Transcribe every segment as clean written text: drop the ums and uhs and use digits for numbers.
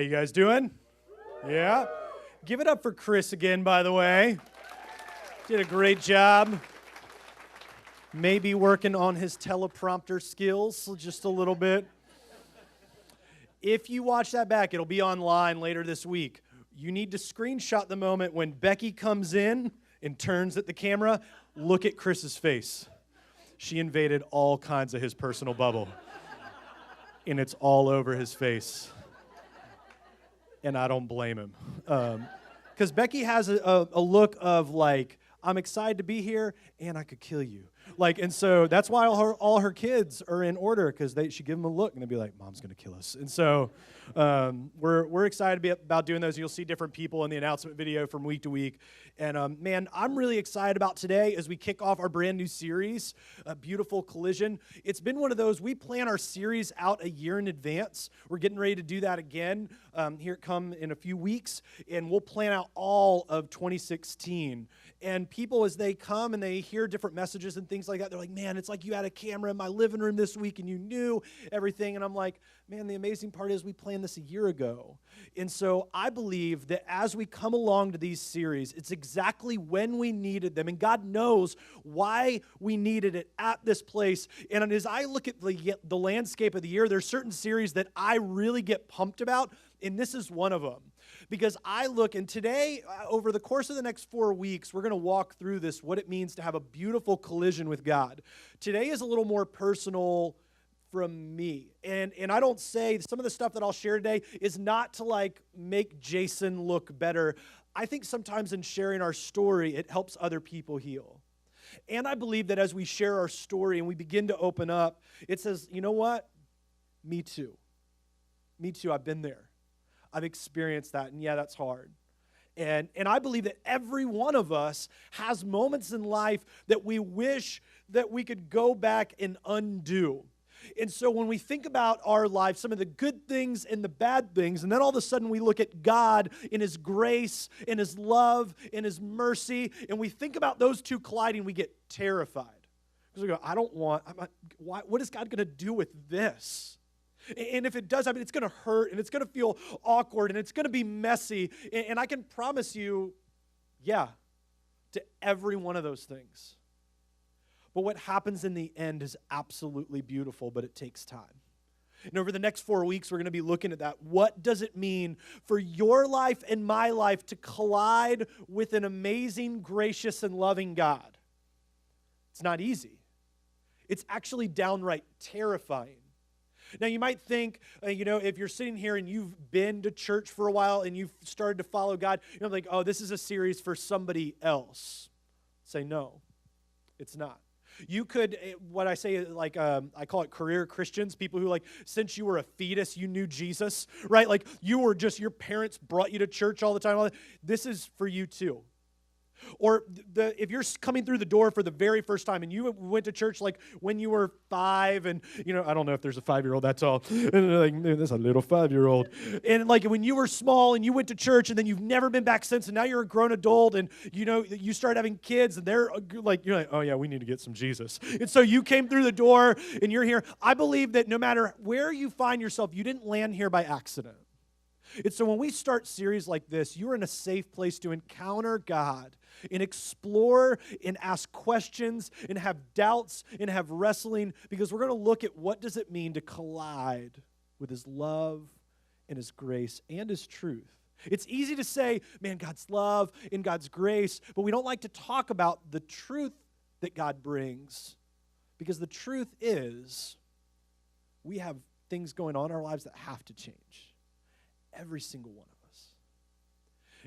you guys doing? Yeah? Give it up for Chris again, by the way. Did a great job. Maybe working on his teleprompter skills just a little bit. If you watch that back, it'll be online later this week. You need to screenshot the moment when Becky comes in and turns at the camera. Look at Chris's face. She invaded all kinds of his personal bubble. And it's all over his face. And I don't blame him. Because Becky has a look of like, I'm excited to be here, and I could kill you. And so that's why all her kids are in order, because she give them a look, and they'll be like, Mom's going to kill us. And so we're excited about doing those. You'll see different people in the announcement video from week to week. And man, I'm really excited about today as we kick off our brand new series, Beautiful Collision. It's been one of those, we plan our series out a year in advance. We're getting ready to do that again here come in a few weeks, and we'll plan out all of 2016. And people, as they come and they hear different messages and things like that, they're like, man, it's like you had a camera in my living room this week and you knew everything. And I'm like, man, the amazing part is we planned this a year ago. And so I believe that as we come along to these series, it's exactly when we needed them. And God knows why we needed it at this place. And as I look at the landscape of the year, there's certain series that I really get pumped about, and this is one of them. Because I look, and today, over the course of the next 4 weeks, we're going to walk through this, what it means to have a beautiful collision with God. Today is a little more personal from me. And I don't say, some of the stuff that I'll share today is not to make Jason look better. I think sometimes in sharing our story, it helps other people heal. And I believe that as we share our story and we begin to open up, it says, you know what? Me too. Me too, I've been there. I've experienced that, and yeah, that's hard. And I believe that every one of us has moments in life that we wish that we could go back and undo. And so when we think about our life, some of the good things and the bad things, and then all of a sudden we look at God in His grace, in His love, in His mercy, and we think about those two colliding, we get terrified. Because we go, what is God going to do with this? And if it does, it's going to hurt, and it's going to feel awkward, and it's going to be messy. And I can promise you, yeah, to every one of those things. But what happens in the end is absolutely beautiful, but it takes time. And over the next 4 weeks, we're going to be looking at that. What does it mean for your life and my life to collide with an amazing, gracious, and loving God? It's not easy. It's actually downright terrifying. Now, you might think, if you're sitting here and you've been to church for a while and you've started to follow God, like, oh, this is a series for somebody else. Say, no, it's not. You could, what I say, I call it career Christians, people who, since you were a fetus, you knew Jesus, right? You were your parents brought you to church all the time. This is for you too. Or if you're coming through the door for the very first time and you went to church when you were 5 and, I don't know if there's a 5-year-old, that's all. And there's a little 5-year-old. And when you were small and you went to church and then you've never been back since and now you're a grown adult and, you start having kids and you're like, oh yeah, we need to get some Jesus. And so you came through the door and you're here. I believe that no matter where you find yourself, you didn't land here by accident. And so when we start series like this, you're in a safe place to encounter God and explore and ask questions and have doubts and have wrestling, because we're going to look at what does it mean to collide with His love and His grace and His truth. It's easy to say, man, God's love and God's grace, but we don't like to talk about the truth that God brings, because the truth is we have things going on in our lives that have to change. Every single one of us.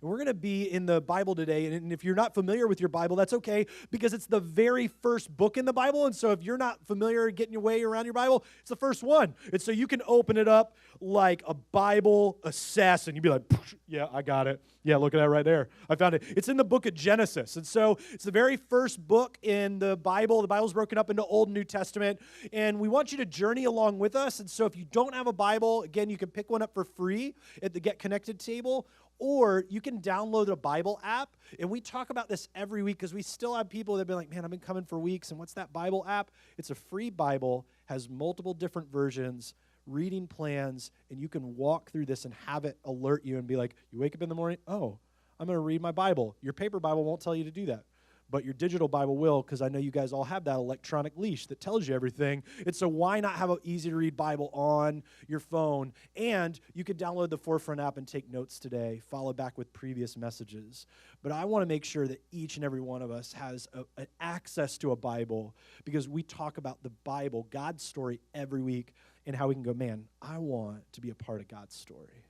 And we're going to be in the Bible today, and if you're not familiar with your Bible, that's okay, because it's the very first book in the Bible, and so if you're not familiar getting your way around your Bible, it's the first one. And so you can open it up like a Bible assassin. You'd be like, yeah, I got it. Yeah, look at that right there. I found it. It's in the book of Genesis, and so it's the very first book in the Bible. The Bible's broken up into Old and New Testament, and we want you to journey along with us, and so if you don't have a Bible, again, you can pick one up for free at the Get Connected table, or you can download a Bible app, and we talk about this every week because we still have people that have been like, man, I've been coming for weeks, and what's that Bible app? It's a free Bible, has multiple different versions, reading plans, and you can walk through this and have it alert you and be like, you wake up in the morning, oh, I'm going to read my Bible. Your paper Bible won't tell you to do that, but your digital Bible will, because I know you guys all have that electronic leash that tells you everything. And so why not have an easy-to-read Bible on your phone? And you can download the Forefront app and take notes today, follow back with previous messages. But I want to make sure that each and every one of us has an access to a Bible, because we talk about the Bible, God's story, every week, and how we can go, man, I want to be a part of God's story.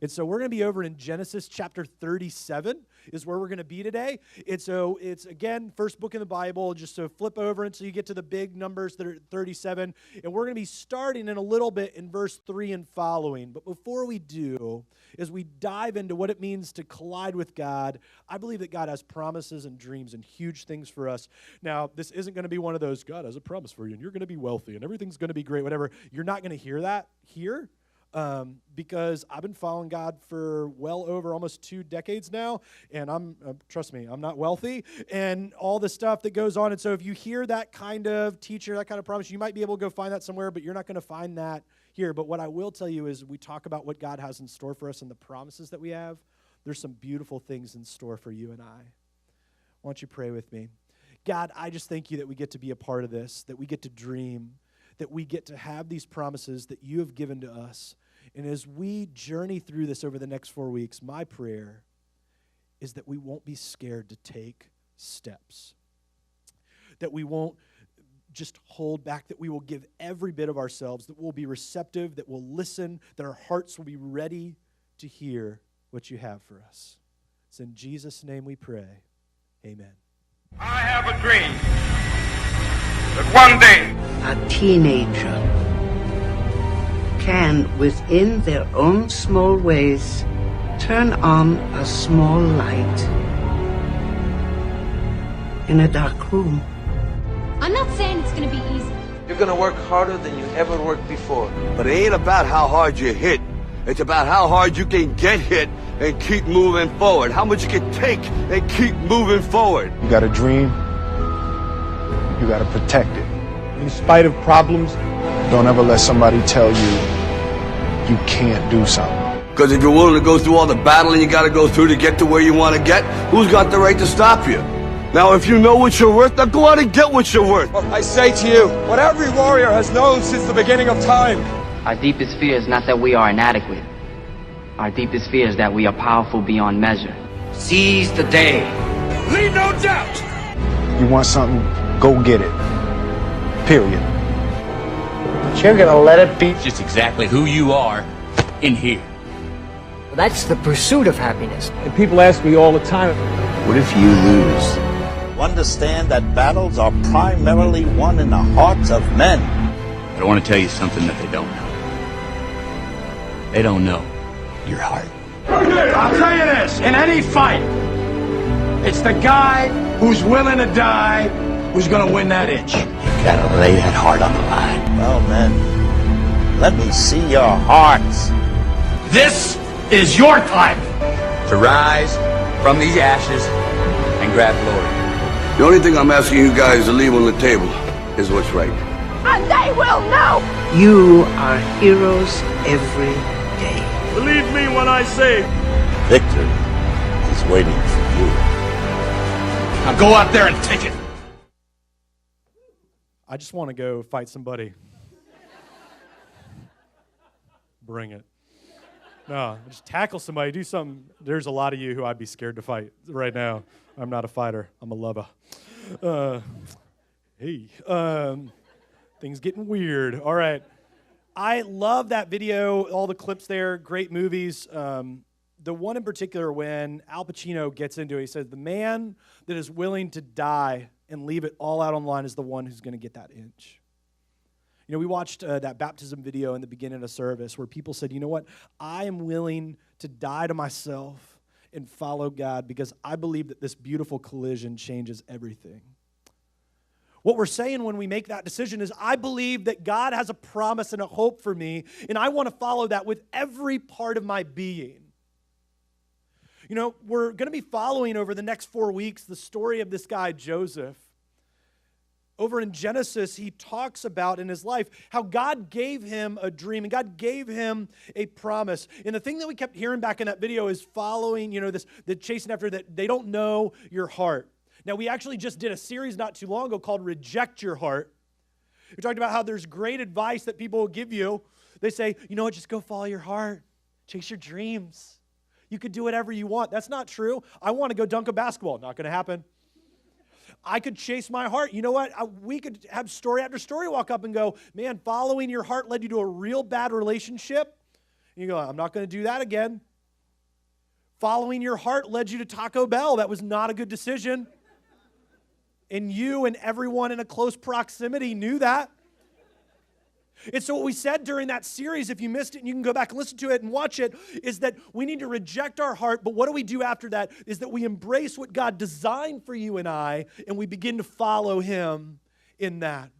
And so we're going to be over in Genesis chapter 37 is where we're going to be today. And so it's, again, first book in the Bible, just so flip over until you get to the big numbers that are 37. And we're going to be starting in a little bit in verse 3 and following. But before we do, as we dive into what it means to collide with God, I believe that God has promises and dreams and huge things for us. Now, this isn't going to be one of those, God has a promise for you, and you're going to be wealthy, and everything's going to be great, whatever. You're not going to hear that here. Because I've been following God for well over almost 2 decades now, and trust me, I'm not wealthy, and all the stuff that goes on. And so if you hear that kind of teacher, that kind of promise, you might be able to go find that somewhere, but you're not going to find that here. But what I will tell you is we talk about what God has in store for us and the promises that we have. There's some beautiful things in store for you and I. Why don't you pray with me? God, I just thank you that we get to be a part of this, that we get to dream, that we get to have these promises that you have given to us. And as we journey through this over the next 4 weeks, my prayer is that we won't be scared to take steps, that we won't just hold back, that we will give every bit of ourselves, that we'll be receptive, that we'll listen, that our hearts will be ready to hear what you have for us. It's in Jesus' name we pray. Amen. I have a dream that one day a teenager can, within their own small ways, turn on a small light in a dark room. I'm not saying it's going to be easy. You're going to work harder than you ever worked before. But it ain't about how hard you hit. It's about how hard you can get hit and keep moving forward. How much you can take and keep moving forward. You got a dream, you got to protect it. In spite of problems, don't ever let somebody tell you you can't do something. Because if you're willing to go through all the battling you got to go through to get to where you want to get, who's got the right to stop you? Now, if you know what you're worth, now go out and get what you're worth. I say to you, what every warrior has known since the beginning of time. Our deepest fear is not that we are inadequate. Our deepest fear is that we are powerful beyond measure. Seize the day. leave no doubt. You want something, go get it. Period. But you're gonna let it be just exactly who you are in here. That's the pursuit of happiness. And people ask me all the time, what if you lose? Understand that battles are primarily won in the hearts of men. But I want to tell you something that they don't know. They don't know your heart. I'll tell you this, in any fight, it's the guy who's willing to die who's gonna win that inch. You gotta lay that heart on the line. Well, men, let me see your hearts. This is your time to rise from these ashes and grab glory. The only thing I'm asking you guys to leave on the table is what's right. And they will know. You are heroes every day. Believe me when I say victory is waiting for you. Now go out there and take it. I just want to go fight somebody. Bring it. No, just tackle somebody, do something. There's a lot of you who I'd be scared to fight right now. I'm not a fighter. I'm a lover. Things getting weird. All right. I love that video, all the clips there, great movies. The one in particular when Al Pacino gets into it, he says, the man that is willing to die and leave it all out on the line is the one who's going to get that inch. You know, we watched that baptism video in the beginning of service where people said, you know what, I am willing to die to myself and follow God because I believe that this beautiful collision changes everything. What we're saying when we make that decision is I believe that God has a promise and a hope for me, and I want to follow that with every part of my being. You know, we're going to be following over the next 4 weeks the story of this guy, Joseph. over in Genesis, he talks about in his life how God gave him a dream and God gave him a promise. And the thing that we kept hearing back in that video is following, the chasing after that they don't know your heart. Now, we actually just did a series not too long ago called Reject Your Heart. We talked about how there's great advice that people will give you. They say, you know what, just go follow your heart. Chase your dreams. You could do whatever you want. That's not true. I want to go dunk a basketball. Not going to happen. I could chase my heart. You know what? We could have story after story walk up and go, man, following your heart led you to a real bad relationship. And you go, I'm not going to do that again. Following your heart led you to Taco Bell. That was not a good decision. And you and everyone in a close proximity knew that. And so what we said during that series, if you missed it, and you can go back and listen to it and watch it, is that we need to reject our heart, but what do we do after that is that we embrace what God designed for you and I, and we begin to follow him in that.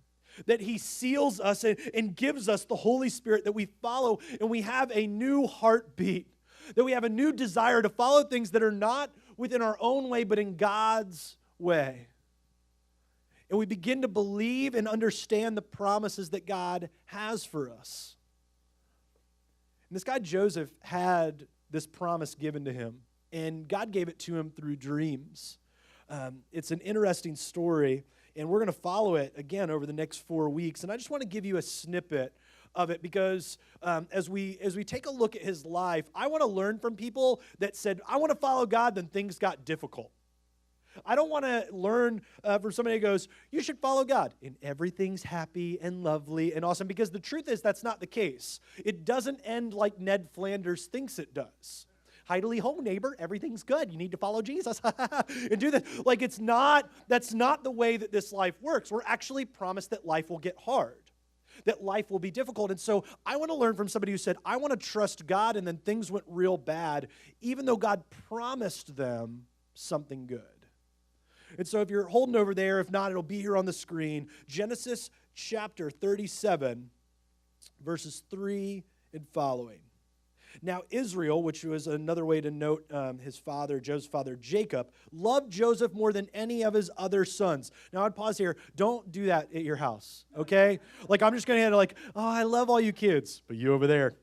That he seals us and gives us the Holy Spirit that we follow, and we have a new heartbeat, that we have a new desire to follow things that are not within our own way, but in God's way. And we begin to believe and understand the promises that God has for us. And this guy Joseph had this promise given to him, and God gave it to him through dreams. It's an interesting story, and we're going to follow it again over the next 4 weeks. And I just want to give you a snippet of it because as we take a look at his life, I want to learn from people that said, I want to follow God, then things got difficult. I don't want to learn from somebody who goes, you should follow God, and everything's happy and lovely and awesome, because the truth is that's not the case. It doesn't end like Ned Flanders thinks it does. Heidely ho, neighbor, everything's good. You need to follow Jesus and do that. Like that's not the way that this life works. We're actually promised that life will get hard, that life will be difficult. And so I want to learn from somebody who said, I want to trust God, and then things went real bad, even though God promised them something good. And so if you're holding over there, if not, it'll be here on the screen. Genesis chapter 37, verses 3 and following. Now Israel, which was another way to note his father, Joseph's father, Jacob, loved Joseph more than any of his other sons. Now I'd pause here. Don't do that at your house, okay? Like I'm just going to end like, oh, I love all you kids, but you over there.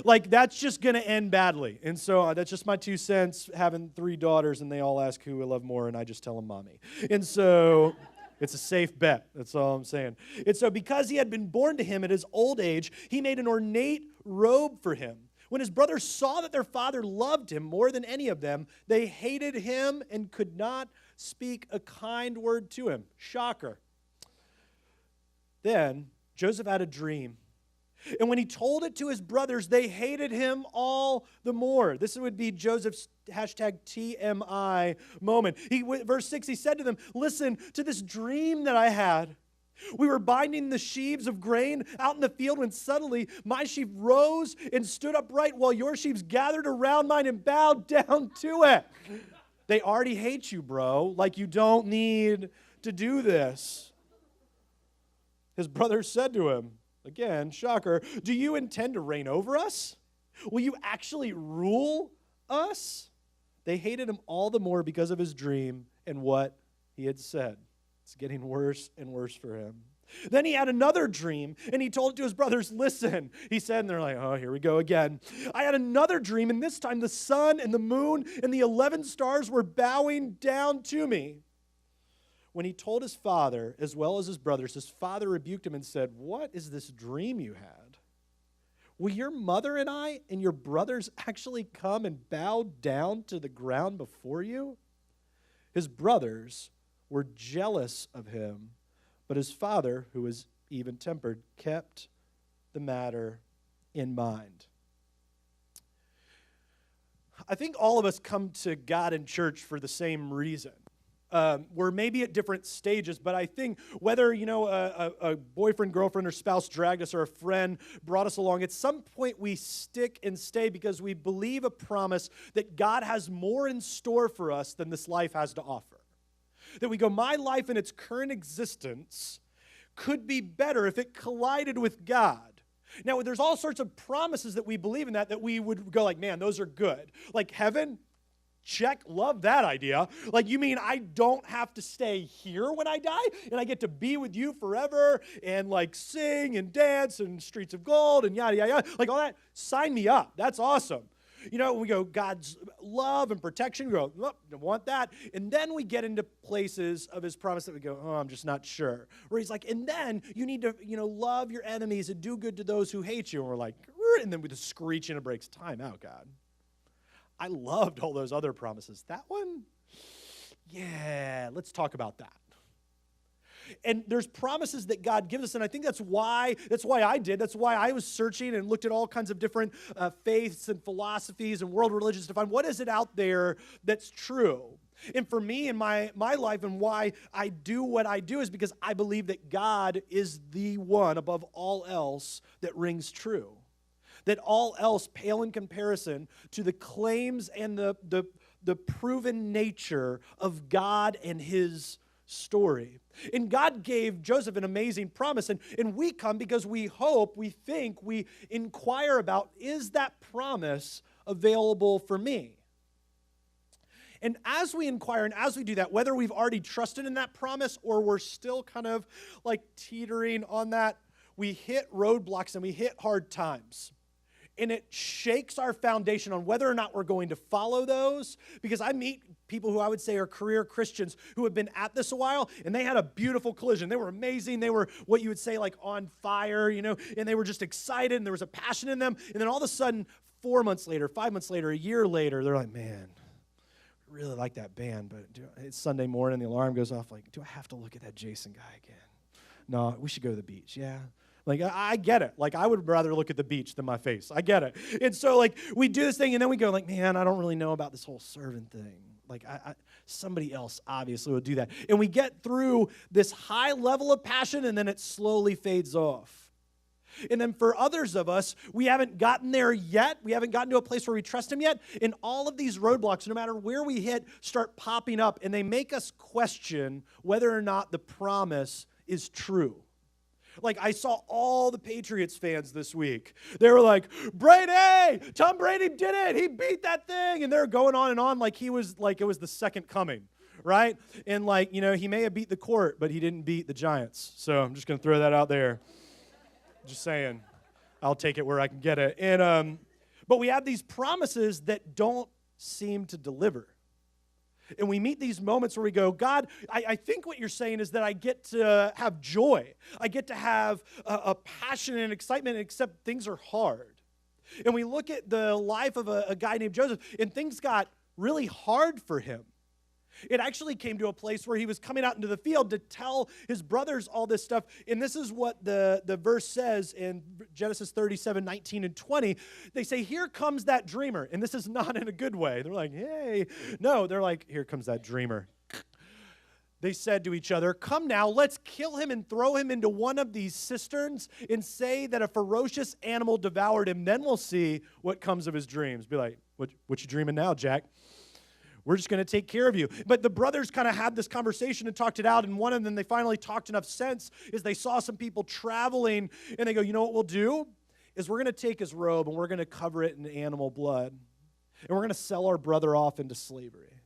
Like that's just going to end badly. And so that's just my 2 cents, having 3 daughters, and they all ask who I love more, and I just tell them mommy. And so it's a safe bet. That's all I'm saying. And so because he had been born to him at his old age, he made an ornate robe for him. When his brothers saw that their father loved him more than any of them, they hated him and could not speak a kind word to him. Shocker. Then Joseph had a dream. And when he told it to his brothers, they hated him all the more. This would be Joseph's hashtag TMI moment. Verse 6, he said to them, listen to this dream that I had. We were binding the sheaves of grain out in the field when suddenly my sheaf rose and stood upright while your sheaves gathered around mine and bowed down to it. They already hate you, bro. Like you don't need to do this. His brothers said to him, again, shocker, do you intend to reign over us? Will you actually rule us? They hated him all the more because of his dream and what he had said. It's getting worse and worse for him. Then he had another dream, and he told it to his brothers. Listen, he said, and they're like, oh, here we go again. I had another dream, and this time the sun and the moon and the 11 stars were bowing down to me. When he told his father, as well as his brothers, his father rebuked him and said, what is this dream you had? Will your mother and I and your brothers actually come and bow down to the ground before you? His brothers were jealous of him, but his father, who was even-tempered, kept the matter in mind. I think all of us come to God in church for the same reason. We're maybe at different stages, but I think whether, a boyfriend, girlfriend, or spouse dragged us or a friend brought us along, at some point we stick and stay because we believe a promise that God has more in store for us than this life has to offer. That we go, my life in its current existence could be better if it collided with God. Now, there's all sorts of promises that we believe in that we would go like, man, those are good. Like heaven, Check, love that idea. Like, you mean I don't have to stay here when I die, and I get to be with you forever, and like sing and dance and streets of gold and yada, yada, yada. Like all that, sign me up. That's awesome. You know, we go, God's love and protection, we go, nope, don't want that. And then we get into places of his promise that we go, oh, I'm just not sure. Where he's like, and then you need to, love your enemies and do good to those who hate you. And we're like, and then we just screech and it breaks. Time out, God. I loved all those other promises. That one, yeah, let's talk about that. And there's promises that God gives us, and I think that's why I did. That's why I was searching and looked at all kinds of different faiths and philosophies and world religions to find what is it out there that's true. And for me in my life and why I do what I do is because I believe that God is the one above all else that rings true. That all else pale in comparison to the claims and the proven nature of God and his story. And God gave Joseph an amazing promise, and we come because we hope, we think, we inquire about, is that promise available for me? And as we inquire and as we do that, whether we've already trusted in that promise or we're still kind of like teetering on that, we hit roadblocks and we hit hard times. And it shakes our foundation on whether or not we're going to follow those. Because I meet people who I would say are career Christians who have been at this a while, and they had a beautiful collision. They were amazing. They were what you would say like on fire, and they were just excited, and there was a passion in them. And then all of a sudden, 4 months later, 5 months later, a year later, they're like, man, I really like that band, but it's Sunday morning, the alarm goes off, like, do I have to look at that Jason guy again? No, we should go to the beach, yeah. Like, I get it. Like, I would rather look at the beach than my face. I get it. And so, like, we do this thing, and then we go, like, man, I don't really know about this whole servant thing. Like, somebody else obviously would do that. And we get through this high level of passion, and then it slowly fades off. And then for others of us, we haven't gotten there yet. We haven't gotten to a place where we trust him yet. And all of these roadblocks, no matter where we hit, start popping up, and they make us question whether or not the promise is true. Like, I saw all the Patriots fans this week. They were like, Brady! Tom Brady did it! He beat that thing! And they're going on and on like it was the second coming, right? And like, he may have beat the court, but he didn't beat the Giants. So I'm just going to throw that out there. Just saying. I'll take it where I can get it. And but we have these promises that don't seem to deliver. And we meet these moments where we go, God, I think what you're saying is that I get to have joy. I get to have a passion and excitement, except things are hard. And we look at the life of a guy named Joseph, and things got really hard for him. It actually came to a place where he was coming out into the field to tell his brothers all this stuff. And this is what the verse says in Genesis 37, 19 and 20. They say, here comes that dreamer. And this is not in a good way. They're like, hey. No, they're like, here comes that dreamer. They said to each other, come now, let's kill him and throw him into one of these cisterns and say that a ferocious animal devoured him. Then we'll see what comes of his dreams. Be like, what you dreaming now, Jack? We're just going to take care of you. But the brothers kind of had this conversation and talked it out, and one of them, they finally talked enough sense is they saw some people traveling, and they go, you know what we'll do? Is we're going to take his robe, and we're going to cover it in animal blood, and we're going to sell our brother off into slavery.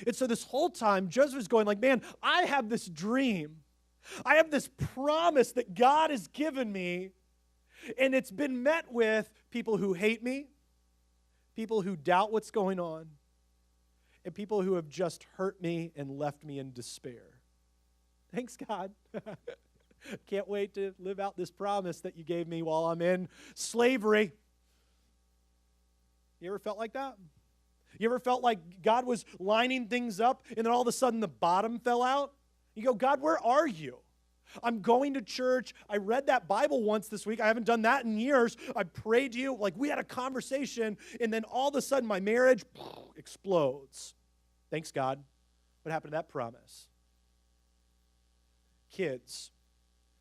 And so this whole time, Joseph is going like, man, I have this dream. I have this promise that God has given me, and it's been met with people who hate me, people who doubt what's going on, and people who have just hurt me and left me in despair. Thanks, God. Can't wait to live out this promise that you gave me while I'm in slavery. You ever felt like that? You ever felt like God was lining things up and then all of a sudden the bottom fell out? You go, God, where are you? I'm going to church. I read that Bible once this week. I haven't done that in years. I prayed to you. Like, we had a conversation, and then all of a sudden my marriage explodes. Thanks, God. What happened to that promise? Kids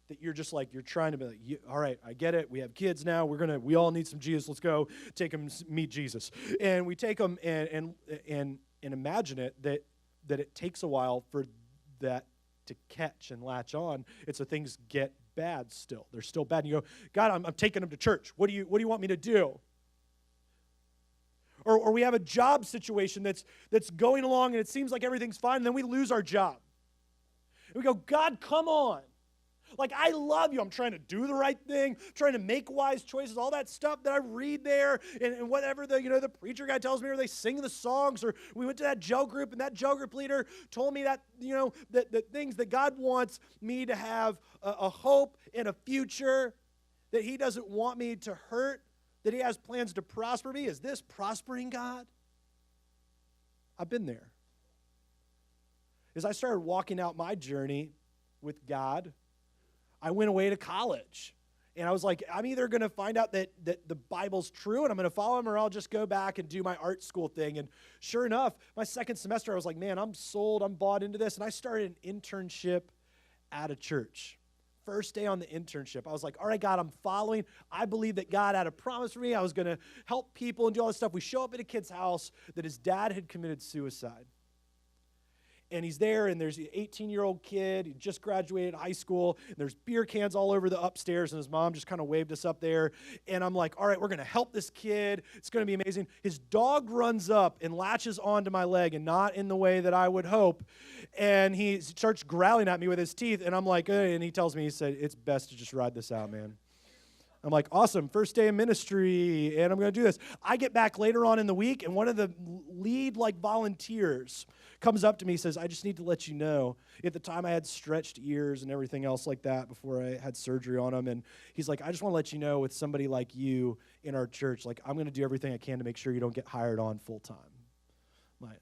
that you're just like, you're trying to be like, all right, I get it. We have kids now. We all need some Jesus. Let's go take them meet Jesus. And we take them and imagine it that it takes a while for that to catch and latch on. And so things get bad still. They're still bad. And you go, God, I'm taking them to church. What do you want me to do? Or we have a job situation that's going along and it seems like everything's fine, and then we lose our job. And we go, God, come on. Like, I love you. I'm trying to do the right thing, trying to make wise choices, all that stuff that I read there, and whatever the preacher guy tells me, or they sing the songs, or we went to that Joe group, and that Joe group leader told me that, that things that God wants me to have a hope and a future, that he doesn't want me to hurt, that he has plans to prosper me. Is this prospering God? I've been there. As I started walking out my journey with God, I went away to college, and I was like, I'm either going to find out that the Bible's true and I'm going to follow him, or I'll just go back and do my art school thing. And sure enough, my second semester, I was like, man, I'm sold, I'm bought into this. And I started an internship at a church. First day on the internship, I was like, all right, God, I'm following. I believe that God had a promise for me. I was going to help people and do all this stuff. We show up at a kid's house that his dad had committed suicide. And he's there, and there's an 18-year-old kid. He just graduated high school, and there's beer cans all over the upstairs, and his mom just kind of waved us up there. And I'm like, all right, we're going to help this kid. It's going to be amazing. His dog runs up and latches onto my leg, and not in the way that I would hope. And he starts growling at me with his teeth, and I'm like, and he tells me, he said, it's best to just ride this out, man. I'm like, awesome, first day of ministry, and I'm going to do this. I get back later on in the week, and one of the lead volunteers comes up to me and says, I just need to let you know, at the time I had stretched ears and everything else like that before I had surgery on them, and he's like, I just want to let you know, with somebody like you in our church, like, I'm going to do everything I can to make sure you don't get hired on full time. I'm like,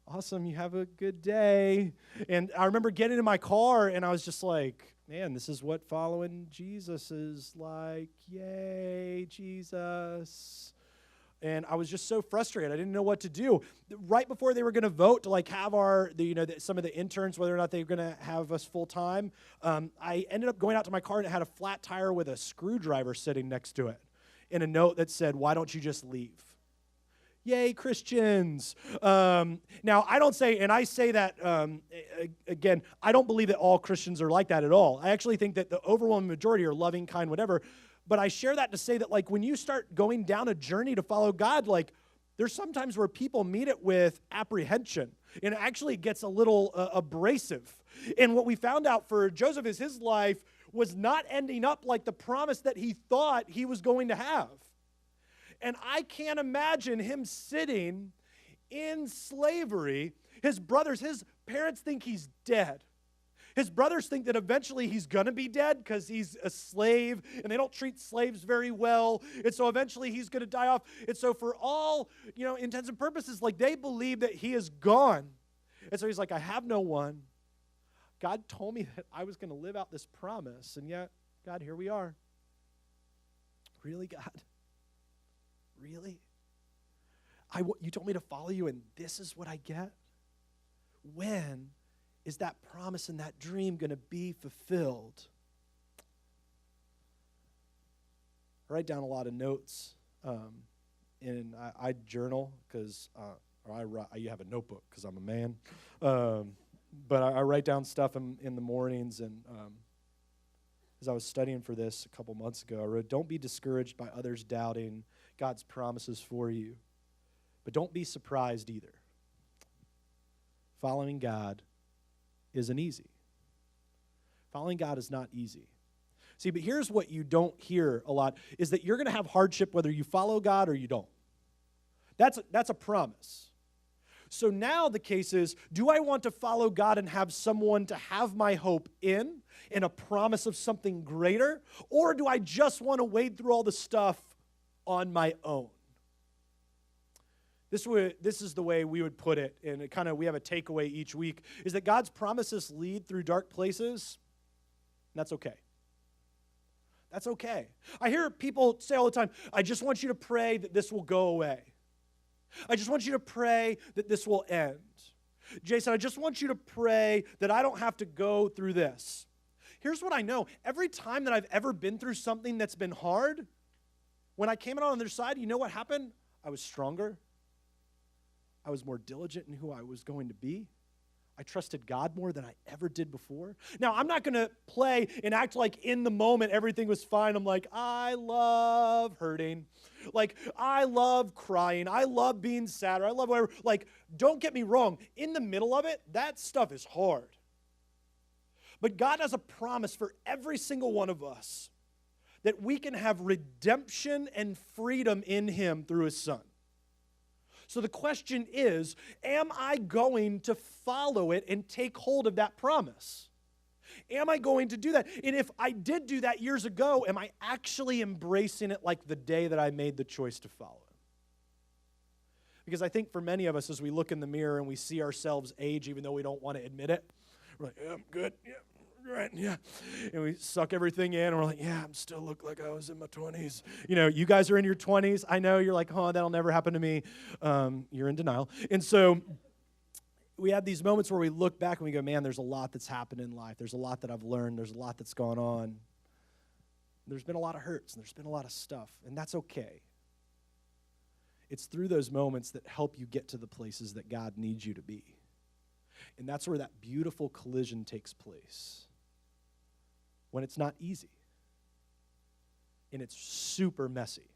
awesome, you have a good day. And I remember getting in my car, and I was just like, man, this is what following Jesus is like. Yay, Jesus. And I was just so frustrated. I didn't know what to do. Right before they were going to vote to have some of the interns, whether or not they were going to have us full time, I ended up going out to my car, and it had a flat tire with a screwdriver sitting next to it, and a note that said, why don't you just leave? Yay, Christians. Now, I don't say, and I say that, again, I don't believe that all Christians are like that at all. I actually think that the overwhelming majority are loving, kind, whatever. But I share that to say that, when you start going down a journey to follow God, there's sometimes where people meet it with apprehension, and it actually gets a little abrasive. And what we found out for Joseph is his life was not ending up like the promise that he thought he was going to have. And I can't imagine him sitting in slavery. His parents think he's dead. His brothers think that eventually he's going to be dead because he's a slave, and they don't treat slaves very well. And so eventually he's going to die off. And so for all, intents and purposes, they believe that he is gone. And so he's like, I have no one. God told me that I was going to live out this promise. And yet, God, here we are. Really, God? Really? You told me to follow you, and this is what I get? When is that promise and that dream going to be fulfilled? I write down a lot of notes, and I journal because, you have a notebook because I'm a man. But I write down stuff in the mornings, and as I was studying for this a couple months ago, I wrote, don't be discouraged by others doubting God's promises for you, but don't be surprised either. Following God isn't easy. Following God is not easy. See, but here's what you don't hear a lot, is that you're going to have hardship whether you follow God or you don't. That's a promise. So now the case is, do I want to follow God and have someone to have my hope in a promise of something greater? Or do I just want to wade through all the stuff on my own? This is the way we would put it, and we have a takeaway each week, is that God's promises lead through dark places, and that's okay. That's okay. I hear people say all the time, I just want you to pray that this will go away. I just want you to pray that this will end. Jason, I just want you to pray that I don't have to go through this. Here's what I know. Every time that I've ever been through something that's been hard, when I came out on the other side, you know what happened? I was stronger. I was more diligent in who I was going to be. I trusted God more than I ever did before. Now, I'm not going to play and act like in the moment everything was fine. I'm like, I love hurting. Like, I love crying. I love being sad. Or I love whatever. Like, don't get me wrong. In the middle of it, that stuff is hard. But God has a promise for every single one of us that we can have redemption and freedom in Him through His Son. So the question is, am I going to follow it and take hold of that promise? Am I going to do that? And if I did do that years ago, am I actually embracing it like the day that I made the choice to follow Him? Because I think for many of us, as we look in the mirror and we see ourselves age, even though we don't want to admit it, we're like, yeah, I'm good, yeah, right, yeah. And we suck everything in, and we're like, yeah, I still look like I was in my 20s. You know, you guys are in your 20s. I know you're like, oh, that'll never happen to me. You're in denial. And so we have these moments where we look back and we go, man, there's a lot that's happened in life. There's a lot that I've learned. There's a lot that's gone on. There's been a lot of hurts, and there's been a lot of stuff, and that's okay. It's through those moments that help you get to the places that God needs you to be. And that's where that beautiful collision takes place. When it's not easy. And it's super messy.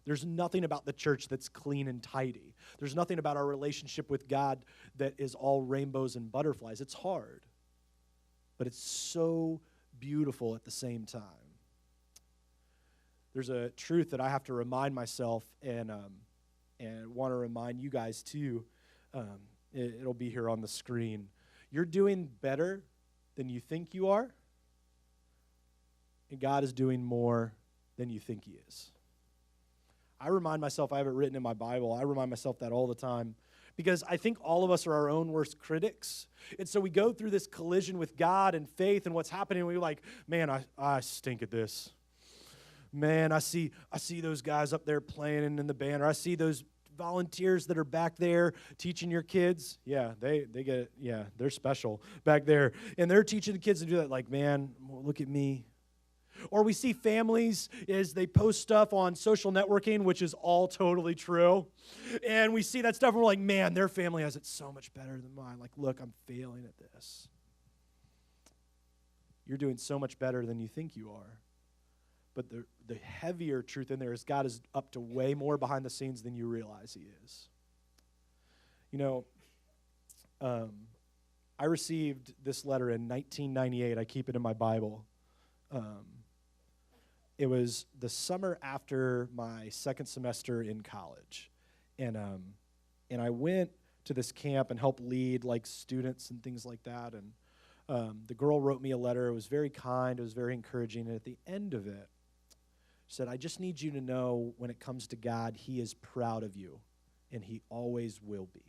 There's nothing about the church that's clean and tidy. There's nothing about our relationship with God that is all rainbows and butterflies. It's hard. But it's so beautiful at the same time. There's a truth that I have to remind myself and want to remind you guys too. It'll be here on the screen. You're doing better than you think you are, and God is doing more than you think He is. I remind myself, I have it written in my Bible, I remind myself that all the time, because I think all of us are our own worst critics. And so we go through this collision with God and faith and what's happening, and we're like, man, I stink at this. Man, I see those guys up there playing in the band, or I see those volunteers that are back there teaching your kids. Yeah, they get it. Yeah, they're special back there. And they're teaching the kids to do that. Like, man, look at me. Or we see families as they post stuff on social networking, which is all totally true. And we see that stuff and we're like, man, their family has it so much better than mine. Like, look, I'm failing at this. You're doing so much better than you think you are. But the heavier truth in there is God is up to way more behind the scenes than you realize He is. You know, I received this letter in 1998. I keep it in my Bible. It was the summer after my second semester in college. And I went to this camp and helped lead like students and things like that. And the girl wrote me a letter. It was very kind. It was very encouraging. And at the end of it, she said, I just need you to know when it comes to God, He is proud of you, and He always will be.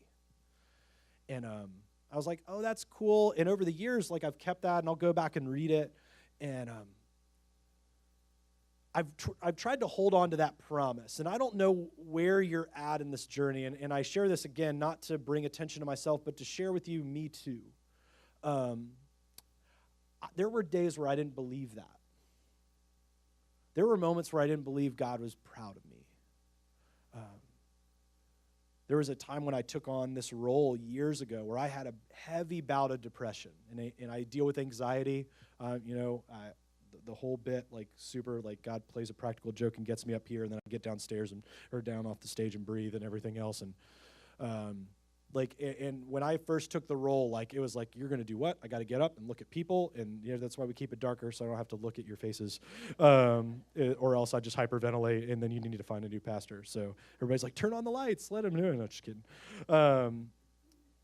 And I was like, oh, that's cool. And over the years, like I've kept that, and I'll go back and read it. And I've tried to hold on to that promise. And I don't know where you're at in this journey. And I share this again, not to bring attention to myself, but to share with you, me too. There were days where I didn't believe that. There were moments where I didn't believe God was proud of me. There was a time when I took on this role years ago where I had a heavy bout of depression, and I deal with anxiety. The whole bit, like super, like God plays a practical joke and gets me up here, and then I get downstairs or down off the stage and breathe and everything else. And and when I first took the role, like it was like, you're going to do what? I got to get up and look at people, and that's why we keep it darker, so I don't have to look at your faces, or else I just hyperventilate, and then you need to find a new pastor. So everybody's like, turn on the lights, let him do it. No, just kidding.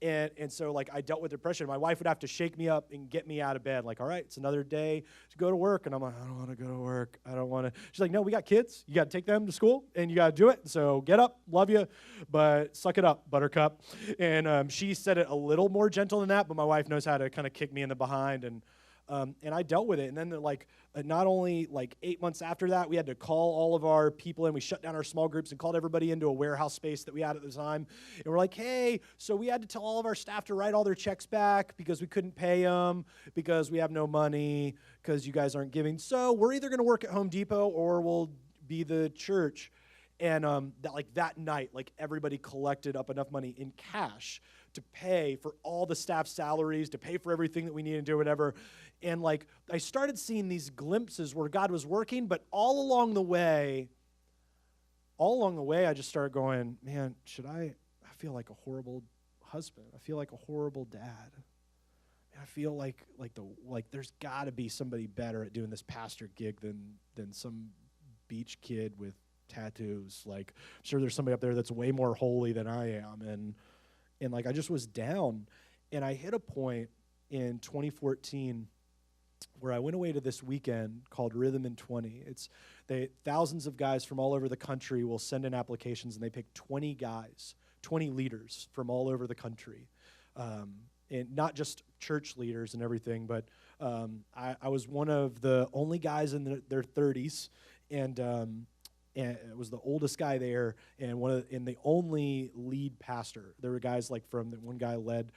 And so like I dealt with depression. My wife would have to shake me up and get me out of bed. Like, all right, it's another day to go to work. And I'm like, I don't want to go to work. I don't want to. She's like, no, we got kids. You got to take them to school, and you got to do it. So get up, love you, but suck it up, buttercup. And she said it a little more gentle than that, but my wife knows how to kind of kick me in the behind. And I dealt with it. And then not only 8 months after that, we had to call all of our people in. We shut down our small groups and called everybody into a warehouse space that we had at the time. And we're like, hey, so we had to tell all of our staff to write all their checks back because we couldn't pay them, because we have no money, because you guys aren't giving. So we're either going to work at Home Depot or we'll be the church. And that night, everybody collected up enough money in cash to pay for all the staff salaries, to pay for everything that we needed to do, whatever. And I started seeing these glimpses where God was working, but all along the way, all along the way, I just started going, man, I feel like a horrible husband. I feel like a horrible dad. I feel like there's got to be somebody better at doing this pastor gig than some beach kid with tattoos. Like, I'm sure there's somebody up there that's way more holy than I am. And like, I just was down. And I hit a point in 2014 where I went away to this weekend called Rhythm in 20. Thousands of guys from all over the country will send in applications, and they pick 20 guys, 20 leaders from all over the country. And not just church leaders and everything, but I was one of the only guys in their 30s, and it was the oldest guy there, and the only lead pastor. There were guys like one guy led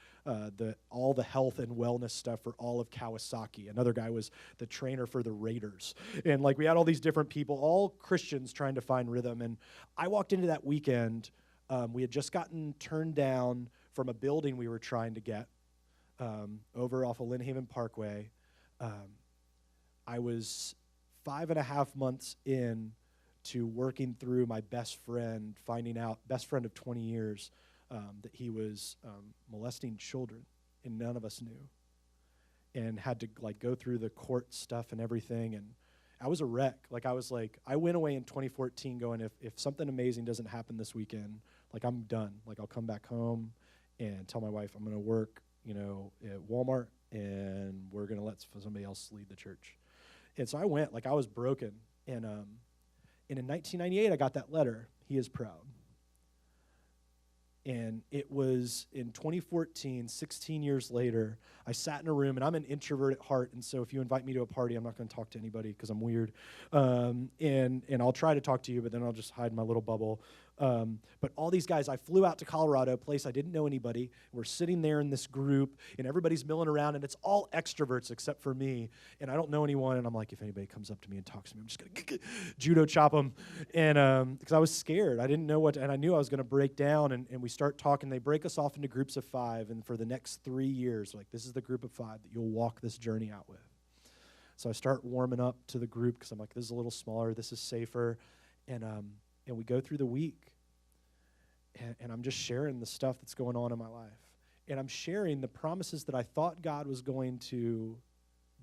all the health and wellness stuff for all of Kawasaki. Another guy was the trainer for the Raiders, and like we had all these different people, all Christians trying to find rhythm. And I walked into that weekend. We had just gotten turned down from a building we were trying to get. Over off of Lynnhaven Parkway. I was 5.5 months in to working through my best friend, best friend of 20 years, that he was molesting children, and none of us knew, and had to like go through the court stuff and everything. And I was a wreck. I went away in 2014 going, if something amazing doesn't happen this weekend, like I'm done. Like I'll come back home and tell my wife I'm going to work at Walmart, and we're going to let somebody else lead the church. And so I went, like I was broken. And in 1998, I got that letter, "He is proud." And it was in 2014, 16 years later, I sat in a room, and I'm an introvert at heart, and so if you invite me to a party, I'm not going to talk to anybody because I'm weird. And I'll try to talk to you, but then I'll just hide in my little bubble. But all these guys, I flew out to Colorado, a place I didn't know anybody. We're sitting there in this group, and everybody's milling around, and it's all extroverts except for me, and I don't know anyone, and I'm like, if anybody comes up to me and talks to me, I'm just going to judo chop them, and because I was scared. I didn't know and I knew I was going to break down, and we start talking. They break us off into groups of 5, and for the next 3 years, like, this is the group of 5 that you'll walk this journey out with. So I start warming up to the group because I'm like, this is a little smaller, this is safer, and we go through the week, and I'm just sharing the stuff that's going on in my life. And I'm sharing the promises that I thought God was going to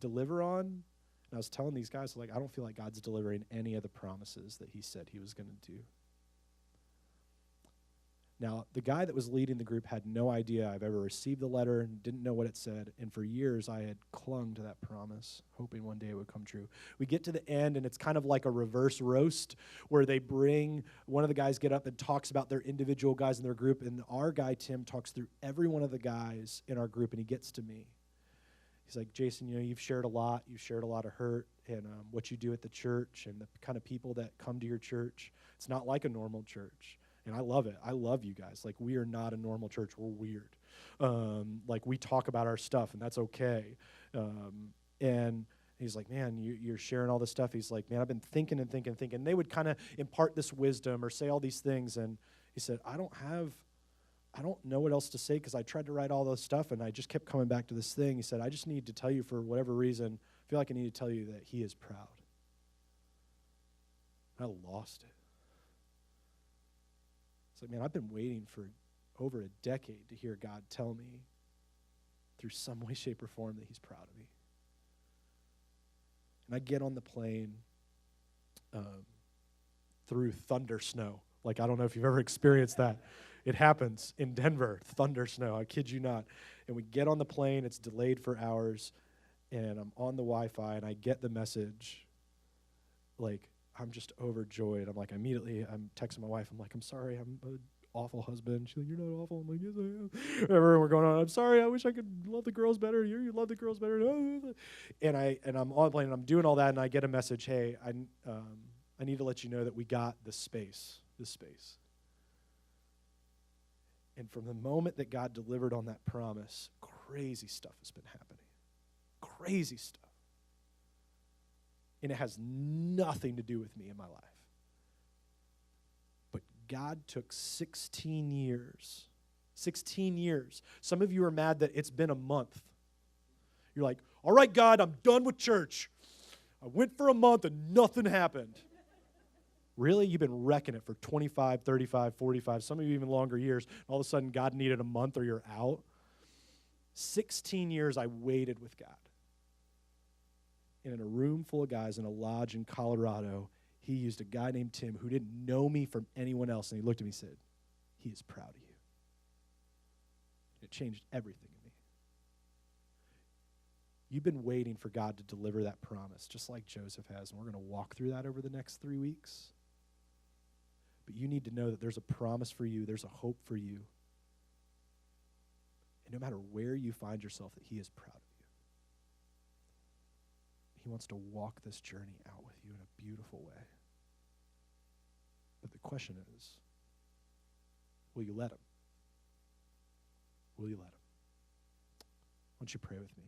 deliver on. And I was telling these guys, like, I don't feel like God's delivering any of the promises that he said he was going to do. Now, the guy that was leading the group had no idea I've ever received the letter and didn't know what it said. And for years, I had clung to that promise, hoping one day it would come true. We get to the end, and it's kind of like a reverse roast where they bring one of the guys get up and talks about their individual guys in their group. And our guy, Tim, talks through every one of the guys in our group, and he gets to me. He's like, Jason, you've shared a lot. You've shared a lot of hurt and what you do at the church and the kind of people that come to your church. It's not like a normal church. And I love it. I love you guys. Like, we are not a normal church. We're weird. Like, we talk about our stuff, and that's okay. And he's like, man, you're sharing all this stuff. He's like, man, I've been thinking and thinking and thinking. And they would kind of impart this wisdom or say all these things. And he said, I don't know what else to say because I tried to write all this stuff, and I just kept coming back to this thing. He said, I just need to tell you for whatever reason, I feel like I need to tell you that he is proud. I lost it. It's like, man, I've been waiting for over a decade to hear God tell me through some way, shape, or form that he's proud of me. And I get on the plane through thunder snow. Like, I don't know if you've ever experienced that. It happens in Denver, thunder snow, I kid you not. And we get on the plane, it's delayed for hours, and I'm on the Wi-Fi, and I get the message, like, I'm just overjoyed. I'm like, I'm texting my wife. I'm like, I'm sorry, I'm an awful husband. She's like, you're not awful. I'm like, yes, I am. Whatever, we're going on. I'm sorry, I wish I could love the girls better. You love the girls better. And I'm on the plane, and I'm doing all that, and I get a message, hey, I need to let you know that we got this space. And from the moment that God delivered on that promise, crazy stuff has been happening. Crazy stuff. And it has nothing to do with me in my life. But God took 16 years. 16 years. Some of you are mad that it's been a month. You're like, all right, God, I'm done with church. I went for a month and nothing happened. Really? You've been wrecking it for 25, 35, 45, some of you even longer years. All of a sudden, God needed a month or you're out. 16 years I waited with God. And in a room full of guys in a lodge in Colorado, he used a guy named Tim who didn't know me from anyone else. And he looked at me and said, he is proud of you. It changed everything in me. You've been waiting for God to deliver that promise, just like Joseph has. And we're going to walk through that over the next 3 weeks. But you need to know that there's a promise for you. There's a hope for you. And no matter where you find yourself, that he is proud of you. He wants to walk this journey out with you in a beautiful way. But the question is, will you let him? Will you let him? Why don't you pray with me?